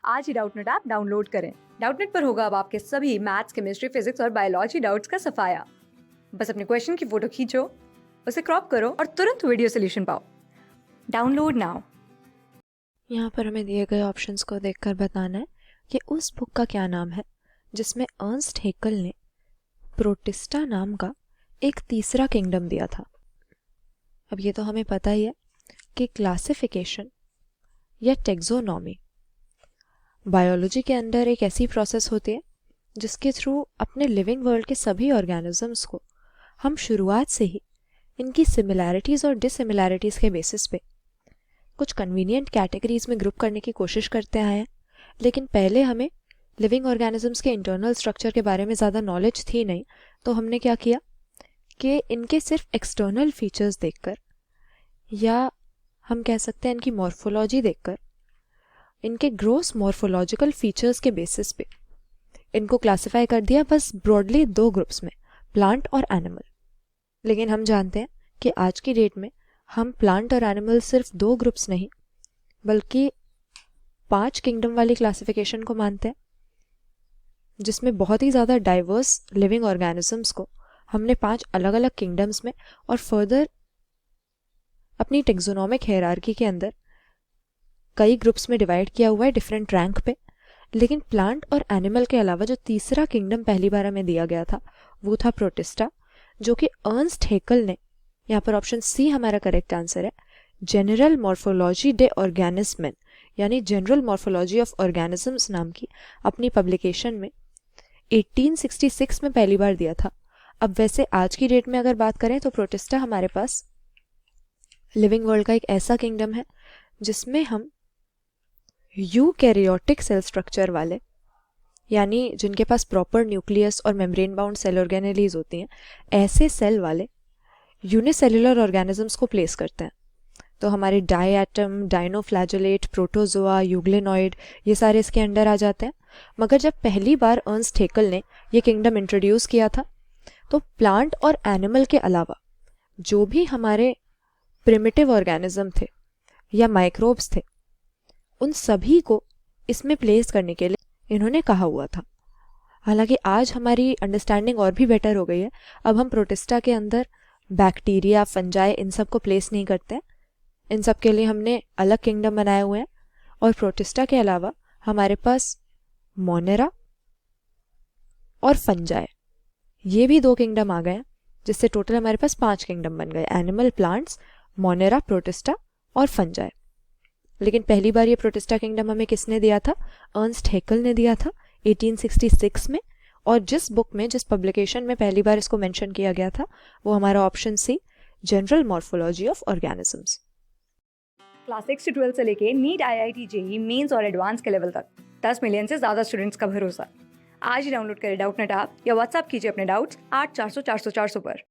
आज ही Doubtnut app download करें। Doubtnut पर होगा अब आपके सभी मैथ्स, केमिस्ट्री, फिजिक्स और बायोलॉजी डाउट्स का सफाया। बस अपने क्वेश्चन की फोटो खींचो, उसे क्रॉप करो और तुरंत वीडियो सोल्यूशन पाओ। Download now. यहाँ पर हमें दिए गए ऑप्शंस को देखकर बताना है कि उस बुक का क्या नाम है जिसमें अर्नस्ट हेकल ने प्रोटिस्टा नाम का एक तीसरा किंगडम दिया था। अब ये तो हमें पता ही है कि क्लासिफिकेशन या टेक्सोनॉमी बायोलॉजी के अंदर एक ऐसी प्रोसेस होती है जिसके थ्रू अपने लिविंग वर्ल्ड के सभी ऑर्गेनिजम्स को हम शुरुआत से ही इनकी सिमिलैरिटीज़ और डिसिमिलैरिटीज़ के बेसिस पे कुछ कन्वीनियंट कैटेगरीज में ग्रुप करने की कोशिश करते आए हैं। लेकिन पहले हमें लिविंग ऑर्गेनिजम्स के इंटरनल स्ट्रक्चर के बारे में ज़्यादा नॉलेज थी नहीं, तो हमने क्या किया कि इनके सिर्फ एक्सटर्नल फीचर्स देखकर या हम कह सकते हैं इनकी मॉर्फोलॉजी देखकर, इनके ग्रोस मॉर्फोलॉजिकल फीचर्स के बेसिस पे इनको क्लासिफाई कर दिया बस ब्रॉडली दो ग्रुप्स में, प्लांट और एनिमल। लेकिन हम जानते हैं कि आज की डेट में हम प्लांट और एनिमल सिर्फ दो ग्रुप्स नहीं बल्कि 5 किंगडम वाली क्लासिफिकेशन को मानते हैं, जिसमें बहुत ही ज़्यादा डाइवर्स लिविंग ऑर्गेनिजम्स को हमने 5 अलग अलग किंगडम्स में और फर्दर अपनी टेक्सोनॉमिक हायरार्की के अंदर कई ग्रुप्स में डिवाइड किया हुआ है डिफरेंट रैंक पे। लेकिन प्लांट और एनिमल के अलावा जो तीसरा किंगडम पहली बार हमें दिया गया था वो था प्रोटिस्टा, जो कि अर्नस्ट हेकल ने, यहाँ पर ऑप्शन सी हमारा करेक्ट आंसर है, जनरल मॉर्फोलॉजी डे ऑर्गेनिज्म यानी जनरल मॉर्फोलॉजी ऑफ ऑर्गेनिजम्स नाम की अपनी पब्लिकेशन में 1866 में पहली बार दिया था। अब वैसे आज की डेट में अगर बात करें तो प्रोटिस्टा हमारे पास लिविंग वर्ल्ड का एक ऐसा किंगडम है जिसमें हम यूकैरियोटिक सेल स्ट्रक्चर वाले, यानी जिनके पास प्रॉपर न्यूक्लियस और मेम्ब्रेन बाउंड सेल ऑर्गेनेलीज होती हैं, ऐसे सेल वाले यूनिसेल्युलर ऑर्गेनिजम्स को प्लेस करते हैं। तो हमारे डायएटम, डायनोफ्लैजेलेट, प्रोटोजोआ, यूग्लेनॉइड, ये सारे इसके अंडर आ जाते हैं। मगर जब पहली बार अर्नस्ट हेकल ने ये किंगडम इंट्रोड्यूस किया था तो प्लांट और एनिमल के अलावा जो भी हमारे प्रिमिटिव ऑर्गेनिज्म थे या माइक्रोब्स थे, उन सभी को इसमें प्लेस करने के लिए इन्होंने कहा हुआ था। हालांकि आज हमारी अंडरस्टैंडिंग और भी बेटर हो गई है। अब हम प्रोटिस्टा के अंदर बैक्टीरिया, फंजाई, इन सब को प्लेस नहीं करते हैं। इन सब के लिए हमने अलग किंगडम बनाए हुए हैं और प्रोटिस्टा के अलावा हमारे पास मोनेरा और फंजाई, ये भी 2 किंगडम आ गए हैं, जिससे टोटल हमारे पास 5 किंगडम बन गए, एनिमल, प्लांट्स, मोनेरा, प्रोटिस्टा और फंजाई। लेकिन पहली बार ये प्रोटिस्टा किंगडम हमें किसने दिया था? अर्नस्ट हेकल ने दिया था 1866 में। और जिस बुक में, जिस पब्लिकेशन में पहली बार इसको मेंशन किया गया था वो हमारा option C, general morphology of organisms. Class 6 से 12 से लेके नीट, IIT, JEE मेंस और एडवांस के लेवल तक 10 मिलियन से ज्यादा स्टूडेंट्स का भरोसा। आज ही डाउनलोड करें डाउटनेट ऐप या व्हाट्सएप कीजिए अपने डाउट्स 8400 400 400 पर।